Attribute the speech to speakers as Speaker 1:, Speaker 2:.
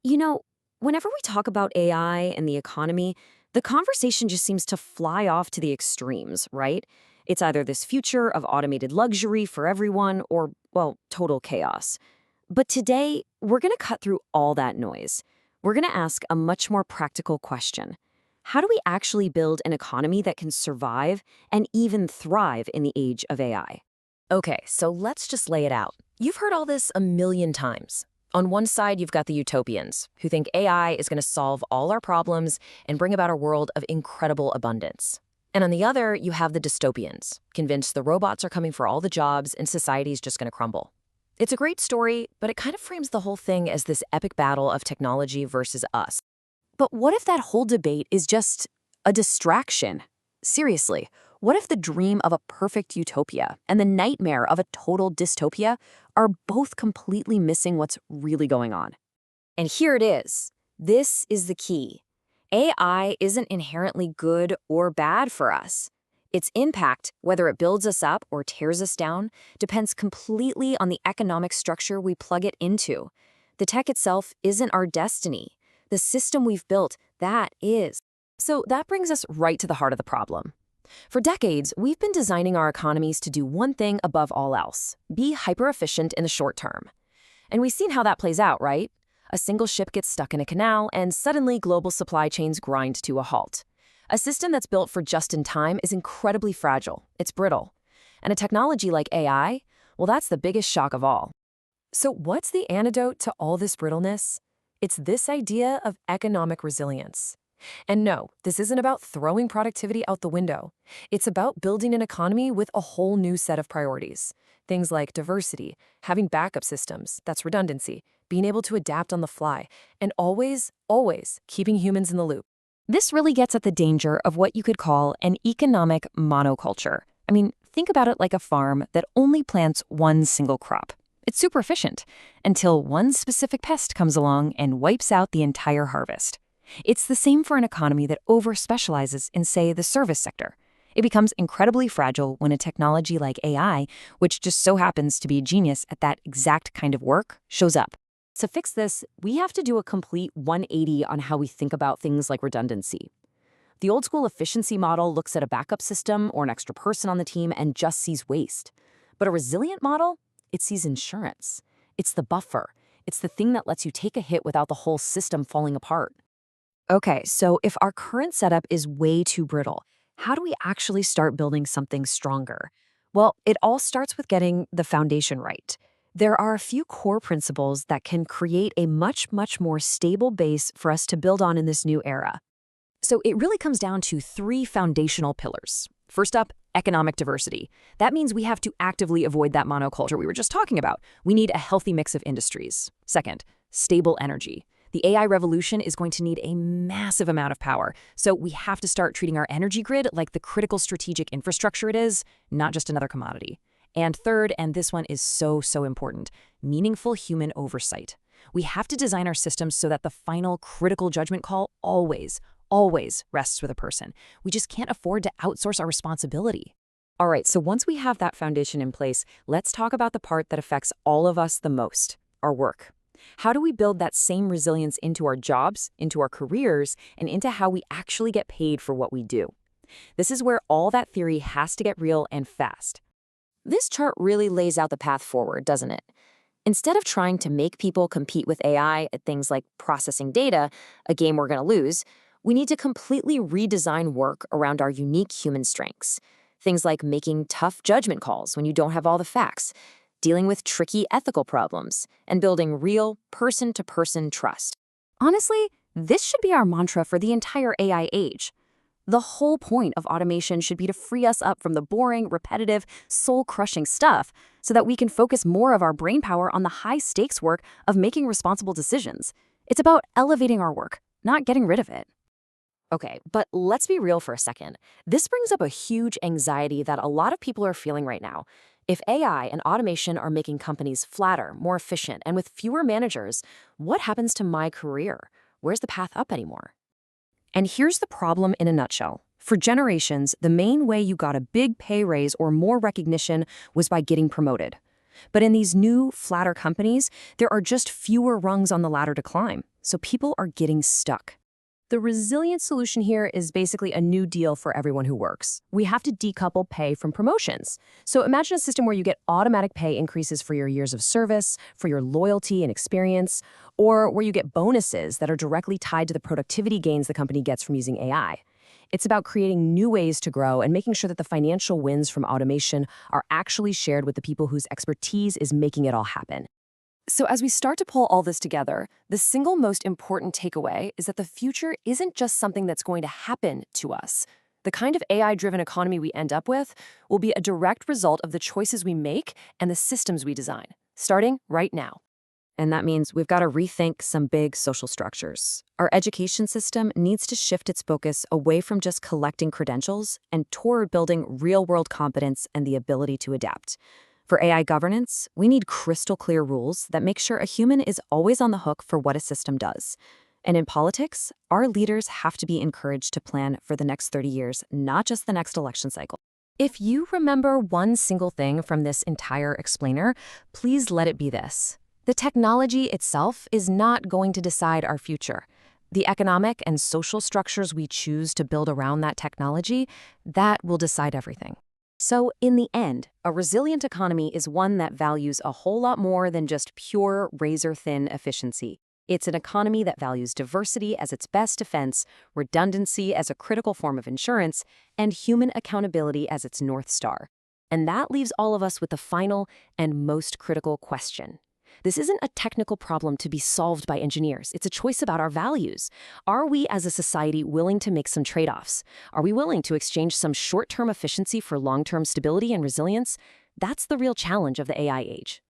Speaker 1: You know, whenever we talk about AI and the economy, the conversation just seems to fly off to the extremes, right? It's either this future of automated luxury for everyone or, well, total chaos. But today, we're going to cut through all that noise. We're going to ask a much more practical question. How do we actually build an economy that can survive and even thrive in the age of AI?
Speaker 2: Okay, so let's just lay it out. You've heard all this a million times. On one side, you've got the utopians, who think AI is going to solve all our problems and bring about a world of incredible abundance. And on the other, you have the dystopians, convinced the robots are coming for all the jobs and society's just going to crumble. It's a great story, but it kind of frames the whole thing as this epic battle of technology versus us.
Speaker 1: But what if that whole debate is just a distraction? Seriously, what if the dream of a perfect utopia and the nightmare of a total dystopia are both completely missing what's really going on?
Speaker 2: And here it is. This is the key. AI isn't inherently good or bad for us. Its impact, whether it builds us up or tears us down, depends completely on the economic structure we plug it into. The tech itself isn't our destiny. The system we've built, that is. So that brings us right to the heart of the problem. For decades, we've been designing our economies to do one thing above all else: be hyper-efficient in the short term. And we've seen how that plays out, right? A single ship gets stuck in a canal, and suddenly global supply chains grind to a halt. A system that's built for just-in-time is incredibly fragile. It's brittle. And a technology like AI, well, that's the biggest shock of all. So what's the antidote to all this brittleness? It's this idea of economic resilience. And no, this isn't about throwing productivity out the window. It's about building an economy with a whole new set of priorities. Things like diversity, having backup systems, that's redundancy, being able to adapt on the fly, and always, always keeping humans in the loop.
Speaker 1: This really gets at the danger of what you could call an economic monoculture. I mean, think about it like a farm that only plants one single crop. It's super efficient until one specific pest comes along and wipes out the entire harvest. It's the same for an economy that over-specializes in, say, the service sector. It becomes incredibly fragile when a technology like AI, which just so happens to be a genius at that exact kind of work, shows up. To fix this, we have to do a complete 180 on how we think about things like redundancy. The old school efficiency model looks at a backup system or an extra person on the team and just sees waste. But a resilient model, it sees insurance. It's the buffer. It's the thing that lets you take a hit without the whole system falling apart. Okay, so if our current setup is way too brittle, how do we actually start building something stronger? Well, it all starts with getting the foundation right. There are a few core principles that can create a much, much more stable base for us to build on in this new era. So it really comes down to three foundational pillars. First up, economic diversity. That means we have to actively avoid that monoculture we were just talking about. We need a healthy mix of industries. Second, stable energy. The AI revolution is going to need a massive amount of power, so we have to start treating our energy grid like the critical strategic infrastructure it is, not just another commodity. And third, and this one is so, so important, meaningful human oversight. We have to design our systems so that the final critical judgment call always, always rests with a person. We just can't afford to outsource our responsibility. All right, so once we have that foundation in place, let's talk about the part that affects all of us the most, our work. How do we build that same resilience into our jobs, into our careers, and into how we actually get paid for what we do? This is where all that theory has to get real and fast. This chart really lays out the path forward, doesn't it? Instead of trying to make people compete with AI at things like processing data, a game we're going to lose, we need to completely redesign work around our unique human strengths. Things like making tough judgment calls when you don't have all the facts, dealing with tricky ethical problems, and building real person-to-person trust. Honestly, this should be our mantra for the entire AI age. The whole point of automation should be to free us up from the boring, repetitive, soul-crushing stuff so that we can focus more of our brain power on the high-stakes work of making responsible decisions. It's about elevating our work, not getting rid of it. Okay, but let's be real for a second. This brings up a huge anxiety that a lot of people are feeling right now. If AI and automation are making companies flatter, more efficient, and with fewer managers, what happens to my career? Where's the path up anymore? And here's the problem in a nutshell. For generations, the main way you got a big pay raise or more recognition was by getting promoted. But in these new, flatter companies, there are just fewer rungs on the ladder to climb, so people are getting stuck. The resilient solution here is basically a new deal for everyone who works. We have to decouple pay from promotions. So imagine a system where you get automatic pay increases for your years of service, for your loyalty and experience, or where you get bonuses that are directly tied to the productivity gains the company gets from using AI. It's about creating new ways to grow and making sure that the financial wins from automation are actually shared with the people whose expertise is making it all happen. So as we start to pull all this together, the single most important takeaway is that the future isn't just something that's going to happen to us. The kind of AI-driven economy we end up with will be a direct result of the choices we make and the systems we design, starting right now.
Speaker 2: And that means we've got to rethink some big social structures. Our education system needs to shift its focus away from just collecting credentials and toward building real-world competence and the ability to adapt. For AI governance, we need crystal clear rules that make sure a human is always on the hook for what a system does. And in politics, our leaders have to be encouraged to plan for the next 30 years, not just the next election cycle.
Speaker 1: If you remember one single thing from this entire explainer, please let it be this. The technology itself is not going to decide our future. The economic and social structures we choose to build around that technology, that will decide everything.
Speaker 2: So, in the end, a resilient economy is one that values a whole lot more than just pure razor-thin efficiency. It's an economy that values diversity as its best defense, redundancy as a critical form of insurance, and human accountability as its North Star. And that leaves all of us with the final and most critical question. This isn't a technical problem to be solved by engineers. It's a choice about our values. Are we as a society willing to make some trade-offs? Are we willing to exchange some short-term efficiency for long-term stability and resilience? That's the real challenge of the AI age.